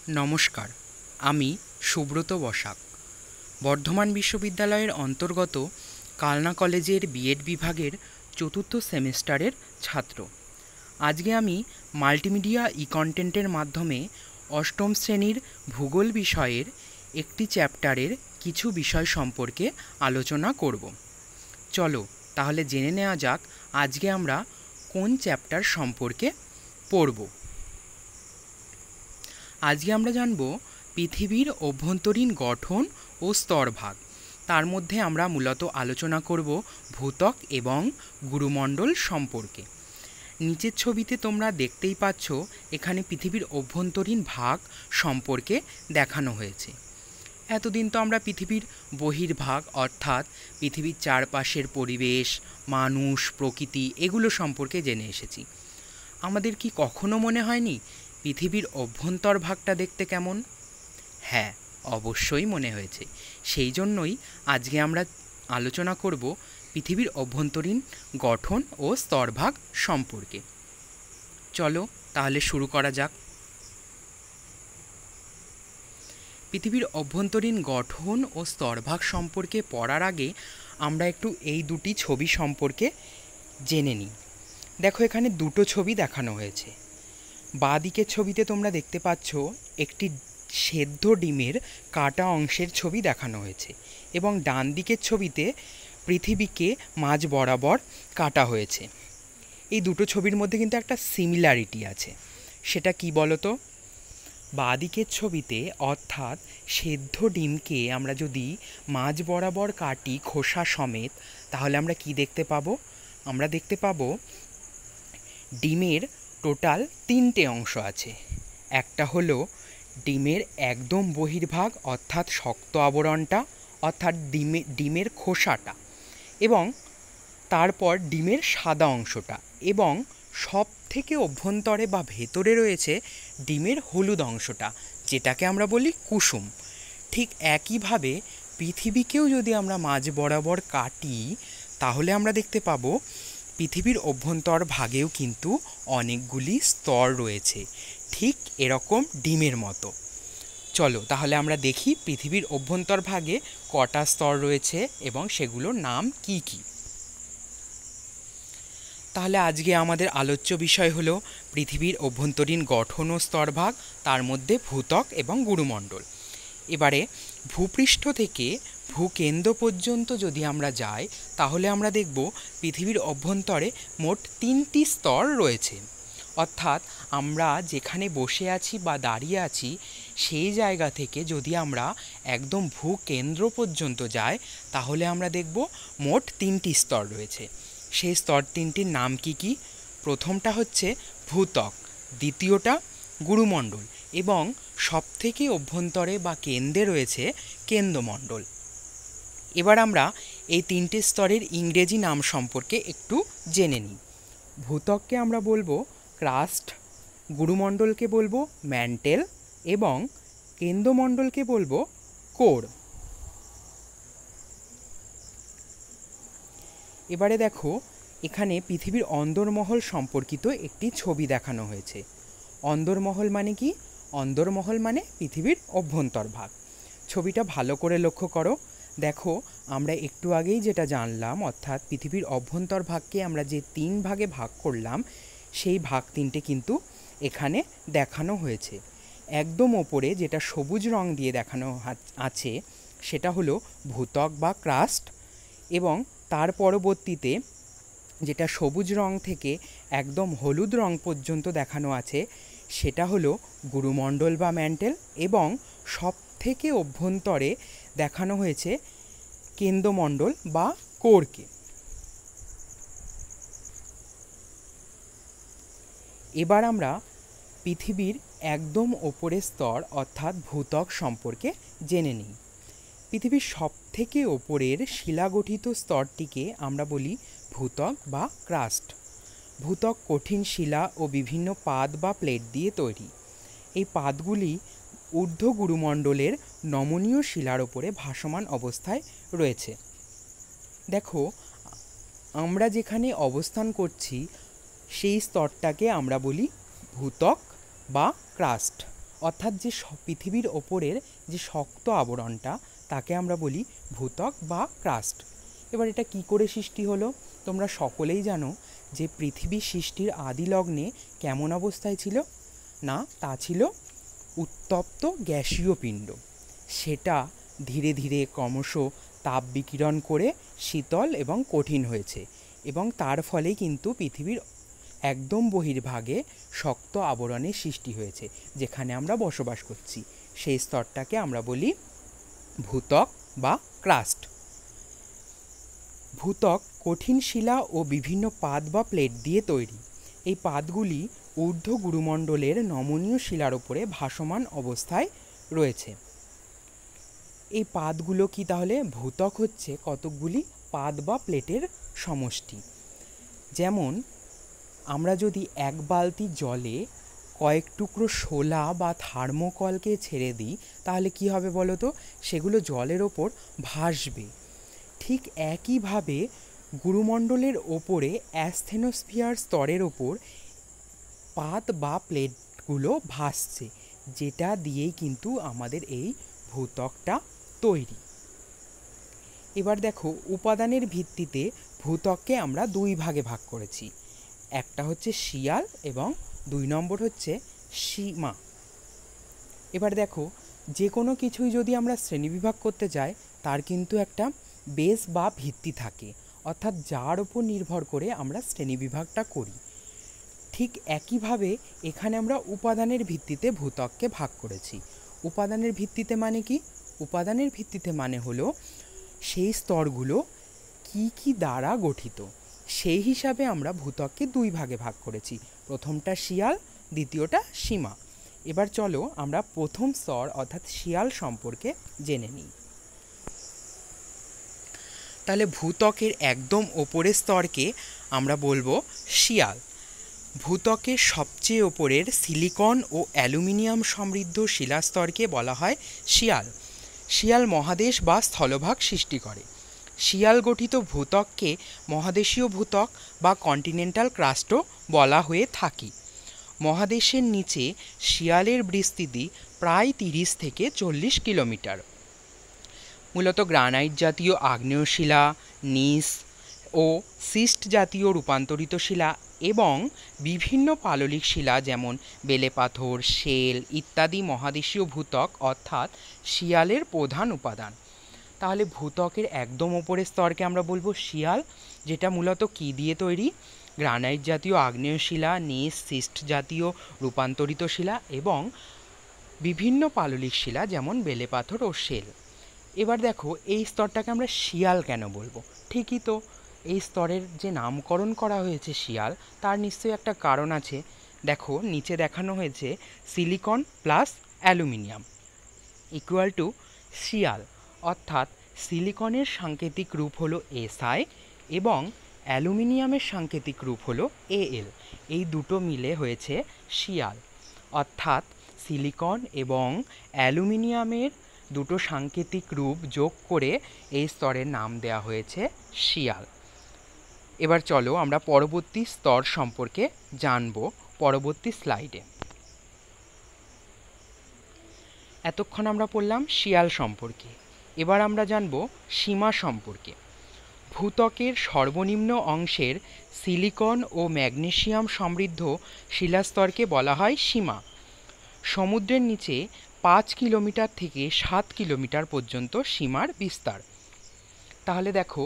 নমস্কার, আমি সুব্রত বসাক, বর্ধমান বিশ্ববিদ্যালয়ের অন্তর্গত কালনা কলেজের বিএড বিভাগের চতুর্থ সেমিস্টারের ছাত্র। আজকে আমি মাল্টিমিডিয়া কন্টেন্টের মাধ্যমে অষ্টম শ্রেণীর ভূগোল বিষয়ের একটি চ্যাপ্টারের কিছু বিষয় সম্পর্কে আলোচনা করব। চলো তাহলে জেনে নেওয়া যাক আজকে আমরা কোন চ্যাপ্টার সম্পর্কে পড়ব। আজকে আমরা জানব পৃথিবীর অভ্যন্তরীণ গঠন ও স্তরভাগ। তার মধ্যে আমরা মূলত আলোচনা করব ভূত্বক এবং গুরুমণ্ডল সম্পর্কে। নিচের ছবিতে তোমরা দেখতেই পাচ্ছ, এখানে পৃথিবীর অভ্যন্তরীণ ভাগ সম্পর্কে দেখানো হয়েছে। এতদিন তো আমরা পৃথিবীর বহির্ভাগ অর্থাৎ পৃথিবীর চারপাশের পরিবেশ, মানুষ, প্রকৃতি এগুলো সম্পর্কে জেনে এসেছি। আমাদের কি কখনো মনে হয়নি পৃথিবীর অভ্যন্তর ভাগটা দেখতে কেমন? হ্যাঁ, অবশ্যই মনে হয়েছে। সেই জন্যই আজকে আমরা আলোচনা করব পৃথিবীর অভ্যন্তরীণ গঠন ও স্তরভাগ সম্পর্কে। চলো তাহলে শুরু করা যাক। পৃথিবীর অভ্যন্তরীণ গঠন ও স্তরভাগ সম্পর্কে পড়ার আগে আমরা একটু এই দুটি ছবি সম্পর্কে জেনে নিই। দেখো, এখানে দুটো ছবি দেখানো হয়েছে। বাঁ দিকের ছবিতে তোমরা দেখতে পাচ্ছ একটি সেদ্ধ ডিমের কাটা অংশের ছবি দেখানো হয়েছে এবং ডান দিকের ছবিতে পৃথিবীকে মাঝ বরাবর কাটা হয়েছে। এই দুটো ছবির মধ্যে কিন্তু একটা সিমিলারিটি আছে। সেটা কি বলো তো? বাঁ দিকের ছবিতে অর্থাৎ সেদ্ধ ডিমকে আমরা যদি মাঝ বরাবর কাটি খোসা সমেত, তাহলে আমরা কি দেখতে পাবো? আমরা দেখতে পাবো ডিমের টোটাল তিনটে অংশ আছে। একটা হলো ডিমের একদম বহির্ভাগ অর্থাৎ শক্ত আবরণটা, অর্থাৎ ডিমের খোসাটা, এবং তারপর ডিমের সাদা অংশটা, এবং সব থেকে অভ্যন্তরে বা ভেতরে রয়েছে ডিমের হলুদ অংশটা, যেটাকে আমরা বলি কুসুম। ঠিক একইভাবে পৃথিবীকেও যদি আমরা মাঝ বরাবর কাটি, তাহলে আমরা দেখতে পাবো পৃথিবীর অভ্যন্তর ভাগেও কিন্তু অনেকগুলি স্তর রয়েছে, ঠিক এরকম ডিমের মতো। চলো তাহলে আমরা দেখি পৃথিবীর অভ্যন্তর ভাগে কটা স্তর রয়েছে এবং সেগুলোর নাম কি কি। তাহলে আজকে আমাদের আলোচ্য বিষয় হলো পৃথিবীর অভ্যন্তরীণ গঠন ও স্তরভাগ, তার মধ্যে ভূত্বক এবং গুরুমণ্ডল। এবারে ভূপৃষ্ঠ থেকে ভূকেন্দ্র পর্যন্ত যদি আমরা যাই, তাহলে আমরা দেখব পৃথিবীর অভ্যন্তরে মোট 3টি স্তর রয়েছে। অর্থাৎ আমরা যেখানে বসে আছি বা দাঁড়িয়ে আছি, সেই জায়গা থেকে যদি আমরা একদম ভূকেন্দ্র পর্যন্ত যাই, তাহলে আমরা দেখব মোট 3টি স্তর রয়েছে। সেই স্তর 3টির নাম কি কি? প্রথমটা হচ্ছে ভূত্বক, দ্বিতীয়টা গুরুমণ্ডল, এবং সবথেকে অভ্যন্তরে বা কেন্দ্রে রয়েছে কেন্দ্রমণ্ডল। এবার আমরা এই 3টে স্তরের ইংরেজি নাম সম্পর্কে একটু জেনে নিই। ভূত্বককে আমরা বলবো ক্রাস্ট, গুরুমণ্ডলকে বলবো ম্যান্টেল, এবং কেন্দ্রমণ্ডলকে বলবো কোর। এবারে দেখো, এখানে পৃথিবীর অন্দরমহল সম্পর্কিত একটি ছবি দেখানো হয়েছে। অন্দরমহল মানে কি? অন্দরমহল মানে পৃথিবীর অভ্যন্তর ভাগ। ছবিটা ভালো করে লক্ষ্য করো। দেখো, আমরা একটু আগেই যেটা জানলাম, অর্থাৎ পৃথিবীর অভ্যন্তর ভাগকে আমরা যে 3 ভাগে ভাগ করলাম, সেই ভাগ 3টে কিন্তু এখানে দেখানো হয়েছে। একদম ওপরে যেটা সবুজ রং দিয়ে দেখানো আছে, সেটা হলো ভূত্বক বা ক্রাস্ট, এবং তার পরবর্তীতে যেটা সবুজ রং থেকে একদম হলুদ রং পর্যন্ত দেখানো আছে, সেটা হলো গুরুমণ্ডল বা ম্যান্টেল, এবং সব থেকে অভ্যন্তরে দেখানো হয়েছে কেন্দ্রমণ্ডল বা কোরকে। এবার আমরা পৃথিবীর একদম ওপরের স্তর অর্থাৎ ভূত্বক সম্পর্কে জেনে নিই। পৃথিবীর সব থেকে ওপরের শিলাগঠিত স্তরটিকে আমরা বলি ভূত্বক বা ক্রাস্ট। ভূত্বক কঠিন শিলা ও বিভিন্ন পাত বা প্লেট দিয়ে তৈরি। এই পাতগুলি ঊর্ধ্ব গুরুমণ্ডলের নমনীয় শিলার ওপরে ভাসমান অবস্থায় রয়েছে। দেখো, আমরা যেখানে অবস্থান করছি সেই স্তরটাকে আমরা বলি ভূত্বক বা ক্রাস্ট। অর্থাৎ যে পৃথিবীর ওপরের যে শক্ত আবরণটা তাকে আমরা বলি ভূত্বক বা ক্রাস্ট। এবার এটা কি করে সৃষ্টি হলো? তোমরা সকলেই জানো যে পৃথিবী সৃষ্টির আদি লগ্নে কেমন অবস্থায় ছিল? না, তা ছিল উত্তপ্ত গ্যাসীয় পিণ্ড। সেটা ধীরে ধীরে ক্রমশ তাপ বিকিরণ করে শীতল এবং কঠিন হয়েছে, এবং তার ফলেই কিন্তু পৃথিবীর একদম বহির্ভাগে শক্ত আবরণের সৃষ্টি হয়েছে, যেখানে আমরা বসবাস করছি। সেই স্তরটাকে আমরা বলি ভূত্বক বা ক্রাস্ট। ভূত্বক কঠিন শিলা ও বিভিন্ন পাত বা প্লেট দিয়ে তৈরি। এই পাতগুলি ঊর্ধ্ব গুরুমণ্ডলের নমনীয় শিলার উপরে ভাসমান অবস্থায় রয়েছে। এই পাতগুলো কি তাহলে? ভূত্বক হচ্ছে কতকগুলি পাত বা প্লেটের সমষ্টি। যেমন আমরা যদি এক বালতি জলে কয়েক টুকরো শোলা বা থার্মোকলকে ছেড়ে দিই, তাহলে কি হবে বলো তো? সেগুলো জলের ওপর ভাসবে। ঠিক একইভাবে গুরুমণ্ডলের ওপরে অ্যাস্থেনোস্ফিয়ার স্তরের ওপর পাত বা প্লেটগুলো ভাসছে, যেটা দিয়েই কিন্তু আমাদের এই ভূত্বকটা তৈরি। এবার দেখো, উপাদানের ভিত্তিতে ভূত্বককে আমরা দুই ভাগে ভাগ করেছি। একটা হচ্ছে শিয়াল এবং 2 নম্বর হচ্ছে সীমা। এবার দেখো, যে কোনো কিছুই যদি আমরা শ্রেণীবিভাগ করতে যাই, তার কিন্তু একটা বেস বা ভিত্তি থাকে, অর্থাৎ যার উপর নির্ভর করে আমরা শ্রেণীবিভাগটা করি। ঠিক একইভাবে এখানে আমরা উপাদানের ভিত্তিতে ভূত্বককে ভাগ করেছি। উপাদানের ভিত্তিতে মানে কি? উপাদানের ভিত্তিতে মানে হলো সেই স্তরগুলো কি কি দ্বারা গঠিত, সেই হিসাবে আমরা ভূত্বককে দুই ভাগে ভাগ করেছি। প্রথমটা শিয়াল, দ্বিতীয়টা সীমা। এবার চলো আমরা প্রথম স্তর অর্থাৎ শিয়াল সম্পর্কে জেনে নিই। তাহলে ভূত্বকের একদম ওপরের স্তরকে আমরা বলবো শিয়াল। ভূত্বকের সবচেয়ে ওপরের সিলিকন ও অ্যালুমিনিয়াম সমৃদ্ধ শিলাস্তরকে বলা হয় শিয়াল। শিয়াল মহাদেশ বা স্থলভাগ সৃষ্টি করে। শিয়াল গঠিত ভূত্বককে মহাদেশীয় ভূত্বক বা কন্টিনেন্টাল ক্রাস্টও বলা হয়ে থাকে। মহাদেশের নিচে শিয়ালের বিস্তৃতি প্রায় 30 থেকে 40 কিলোমিটার। মূলত গ্রানাইট জাতীয় আগ্নেয়শিলা, নিস ও সিস্ট জাতীয় রূপান্তরিত শিলা এবং বিভিন্ন পাললিক শিলা যেমন বেলে পাথর, শেল ইত্যাদি মহাদেশীয় ভূত্বক অর্থাৎ শিয়ালের প্রধান উপাদান। তাহলে ভূত্বকের একদম ওপরের স্তরকে আমরা বলবো শিয়াল, যেটা মূলত কী দিয়ে তৈরি? গ্রানাইট জাতীয় আগ্নেয়শিলা, নিস, সিস্ট জাতীয় রূপান্তরিত শিলা এবং বিভিন্ন পাললিক শিলা যেমন বেলে পাথর ও শেল। এবার দেখো, এই স্তরটাকে আমরা শিয়াল কেন বলবো? ঠিকই তো, এই স্তরের যে নামকরণ করা হয়েছে শিয়াল, তার নিশ্চয়ই একটা কারণ আছে। দেখো, নিচে দেখানো হয়েছে silicon plus aluminium equal to শিয়াল, অর্থাৎ সিলিকনের সাংকেতিক রূপ হলো SI এবং অ্যালুমিনিয়ামের সাংকেতিক রূপ হলো AL। এই দুটো মিলে হয়েছে শিয়াল, অর্থাৎ সিলিকন এবং অ্যালুমিনিয়ামের দুটো সাংকেতিক রূপ যোগ করে এই স্তরের নাম দেওয়া হয়েছে শিয়াল। এবার চলো আমরা পরবর্তী স্তর সম্পর্কে জানব পরবর্তী স্লাইডে। এতক্ষণ আমরা পড়লাম শিয়াল সম্পর্কে, এবার আমরা জানব সীমা সম্পর্কে। ভূত্বকের সর্বনিম্ন অংশের সিলিকন ও ম্যাগনেসিয়াম সমৃদ্ধ শিলাস্তরকে বলা হয় সীমা। সমুদ্রের নিচে 5 কিলোমিটার থেকে 7 কিলোমিটার পর্যন্ত সীমার বিস্তার। তাহলে দেখো,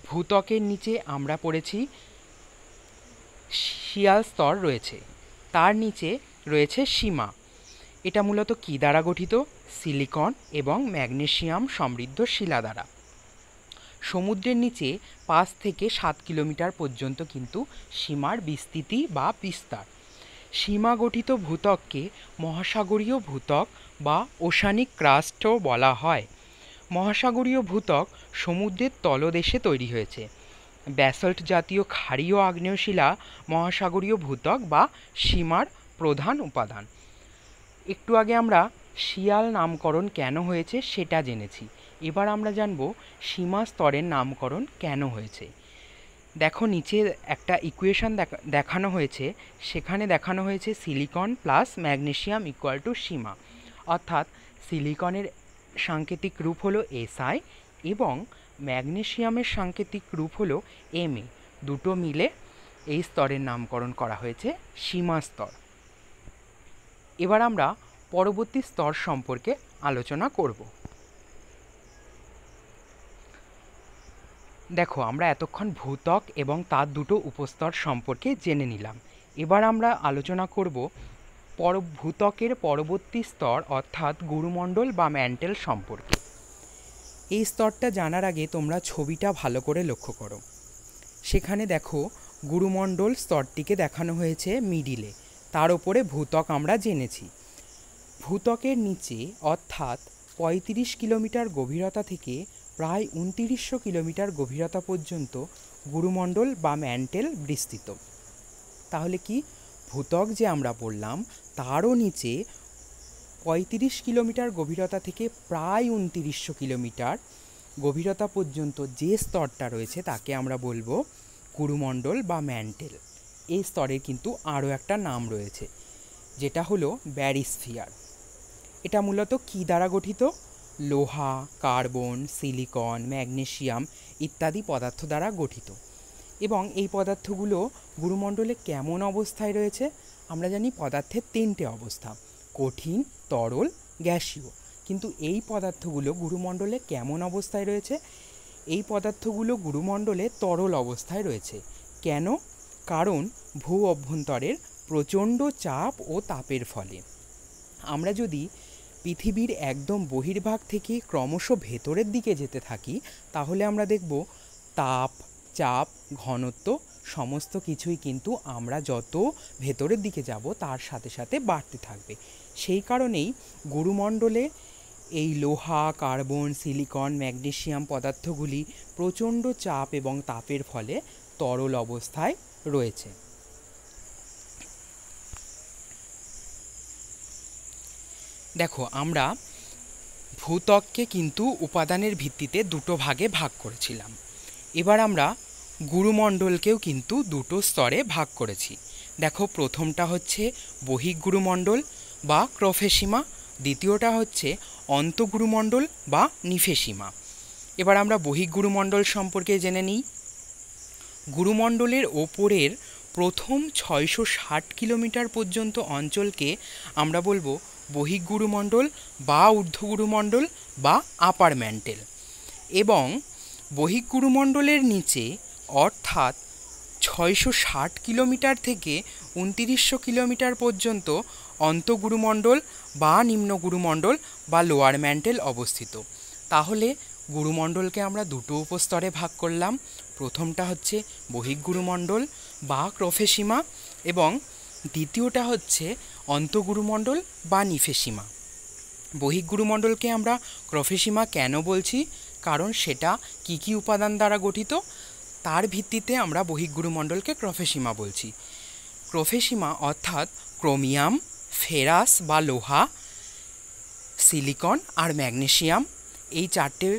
ভূত্বকের নিচে আমরা পড়েছি শিয়াল স্তর রয়েছে, তার নিচে রয়েছে সীমা। এটা মূলত কী দ্বারা গঠিত? সিলিকন এবং ম্যাগনেসিয়াম সমৃদ্ধ শিলা দ্বারা। সমুদ্রের নিচে 5 থেকে 7 কিলোমিটার পর্যন্ত কিন্তু সীমার বিস্তৃতি বা বিস্তার। সীমা গঠিত ভূত্বককে মহাসাগরীয় ভূত্বক বা ওশানিক ক্রাস্টও বলা হয়। মহাসাগরীয় ভূত্বক সমুদ্রের তলদেশে তৈরি হয়েছে। ব্যাসল্ট জাতীয় ক্ষারীয় আগ্নেয়শিলা মহাসাগরীয় ভূত্বক বা সীমার প্রধান উপাদান। একটু আগে আমরা শিয়াল নামকরণ কেন হয়েছে সেটা জেনেছি। এবার আমরা জানব সীমা স্তরের নামকরণ কেন হয়েছে। দেখো নিচে একটা ইকুয়েশন দেখানো হয়েছে, সেখানে দেখানো হয়েছে silicon plus magnesium equal to সীমা, অর্থাৎ সিলিকনের সাংকেতিক রূপ হলো SI এবং ম্যাগনেসিয়ামের সাংকেতিক রূপ হলো MA। দুটো মিলে এই স্তরের নামকরণ করা হয়েছে সীমা স্তর। এবার আমরা পরবর্তী স্তর সম্পর্কে আলোচনা করব। দেখো আমরা এতক্ষণ ভূত্বক এবং তার দুটো উপস্তর সম্পর্কে জেনে নিলাম। এবার আমরা আলোচনা করব ভূত্বকের পরবর্তী স্তর অর্থাৎ গুরুমণ্ডল বা ম্যান্টেল সম্পর্কে। এই স্তরটা জানার আগে তোমরা ছবিটা ভালো করে লক্ষ্য করো। সেখানে দেখো গুরুমণ্ডল স্তরটিকে দেখানো হয়েছে মিডিলে, তার ওপরে ভূত্বক আমরা জেনেছি। ভূত্বকের নিচে অর্থাৎ ৩৫ কিলোমিটার গভীরতা থেকে প্রায় ২৯০০ কিলোমিটার গভীরতা পর্যন্ত গুরুমণ্ডল বা ম্যান্টেল বিস্তৃত। তাহলে কি ভূত্বক যে আমরা বললাম তারও নিচে ৩৫ কিলোমিটার গভীরতা থেকে প্রায় ২৯০০ কিলোমিটার গভীরতা পর্যন্ত যে স্তরটা রয়েছে তাকে আমরা বলবো গুরুমণ্ডল বা ম্যান্টেল। এই স্তরের কিন্তু আরও একটা নাম রয়েছে, যেটা হলো ব্যারিস্ফিয়ার। এটা মূলত কী দ্বারা গঠিত? লোহা, কার্বন, সিলিকন, ম্যাগনেসিয়াম ইত্যাদি পদার্থ দ্বারা গঠিত। এবং এই পদার্থগুলো গুরুমণ্ডলে কেমন অবস্থায় রয়েছে? আমরা জানি পদার্থের তিনটে অবস্থা, কঠিন, তরল, গ্যাসীয়। কিন্তু এই পদার্থগুলো গুরুমণ্ডলে কেমন অবস্থায় রয়েছে? এই পদার্থগুলো গুরুমণ্ডলে তরল অবস্থায় রয়েছে। কেন? কারণ ভূ অভ্যন্তরের প্রচণ্ড চাপ ও তাপের ফলে। আমরা যদি পৃথিবীর একদম বহির্ভাগ থেকে ক্রমশ ভেতরের দিকে যেতে থাকি তাহলে আমরা দেখব তাপ, চাপ, ঘনত্ব সমস্ত কিছুই কিন্তু আমরা যত ভেতরের দিকে যাব তার সাথে সাথে বাড়তে থাকবে। সেই কারণেই গুরুমণ্ডলে এই লোহা, কার্বন, সিলিকন, ম্যাগনেসিয়াম পদার্থগুলি প্রচণ্ড চাপ এবং তাপের ফলে তরল অবস্থায় রয়েছে। দেখো আমরা ভূত্বককে কিন্তু উপাদানের ভিত্তিতে দুটো ভাগে ভাগ করেছিলাম। এবার আমরা গুরুমণ্ডলকেও কিন্তু দুটো স্তরে ভাগ করেছি। দেখো প্রথমটা হচ্ছে বহিঃগুরুমণ্ডল বা ক্রফেসীমা, দ্বিতীয়টা হচ্ছে অন্তঃগুরুমণ্ডল বা নিফেসীমা। এবার আমরা বহিঃগুরুমণ্ডল সম্পর্কে জেনে নিই। গুরুমণ্ডলের ওপরের প্রথম ৬৬০ কিলোমিটার পর্যন্ত অঞ্চলকে আমরা বলবো বহিঃগুরুমণ্ডল বা ঊর্ধ্বগুরুমণ্ডল বা আপার ম্যান্টেল। এবং বহিঃগুরুমণ্ডলের নিচে অর্থাৎ ৬৬০ কিলোমিটার থেকে ২৯০০ কিলোমিটার পর্যন্ত অন্তঃগুরুমণ্ডল বা নিম্নগুরুমণ্ডল বা লোয়ার ম্যান্টেল অবস্থিত। তাহলে গুরুমণ্ডলকে আমরা দুটো উপস্তরে ভাগ করলাম। প্রথমটা হচ্ছে বহিঃগুরুমণ্ডল বা ক্রফেসীমা এবং দ্বিতীয়টা হচ্ছে অন্তঃগুরুমণ্ডল বা নিফেসীমা। বহিঃগুরুমণ্ডলকে আমরা ক্রফেসীমা কেন বলছি? কারণ সেটা কি কি উপাদান দ্বারা গঠিত তার ভিত্তিতে আমরা বহিঃগুরুমণ্ডলকে ক্রফেসীমা বলছি। ক্রফেসীমা অর্থাৎ ক্রোমিয়াম, ফেরাস বা লোহা, সিলিকন আর ম্যাগনেসিয়াম এই চারটে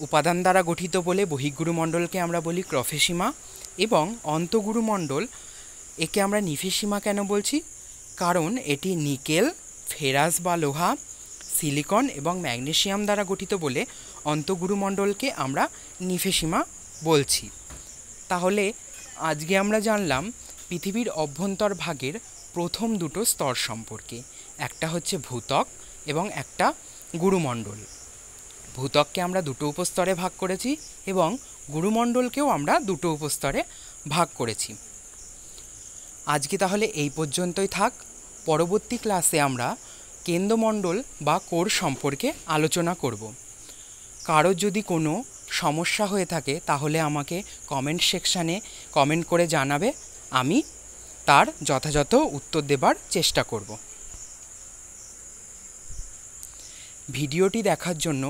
উপাদান দ্বারা গঠিত বলে বহিঃগুরুমণ্ডলকে আমরা বলি ক্রফেসীমা। এবং অন্তঃগুরুমণ্ডল একে আমরা নিফেসীমা কেন বলছি? কারণ এটি নিকেল, ফেরাস বা লোহা, সিলিকন এবং ম্যাগনেসিয়াম দ্বারা গঠিত বলে অন্তঃগুরুমণ্ডলকে আমরা নিফেসীমা বলছি। তাহলে আজকে আমরা জানলাম পৃথিবীর অভ্যন্তর ভাগের প্রথম দুটো স্তর সম্পর্কে, একটা হচ্ছে ভূত্বক এবং একটা গুরুমণ্ডল। ভূত্বককে আমরা দুটো উপস্তরে ভাগ করেছি এবং গুরুমণ্ডলকেও আমরা দুটো উপস্তরে ভাগ করেছি। আজকে তাহলে এই পর্যন্তই থাক। পরবর্তী ক্লাসে আমরা কেন্দ্রমণ্ডল বা কোর সম্পর্কে আলোচনা করব। কারো যদি কোনো সমস্যা হয়ে থাকে তাহলে আমাকে কমেন্ট সেকশানে কমেন্ট করে জানাবে, আমি তার যথাযথ উত্তর দেবার চেষ্টা করব। ভিডিওটি দেখার জন্য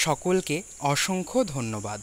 সকলকে অসংখ্য ধন্যবাদ।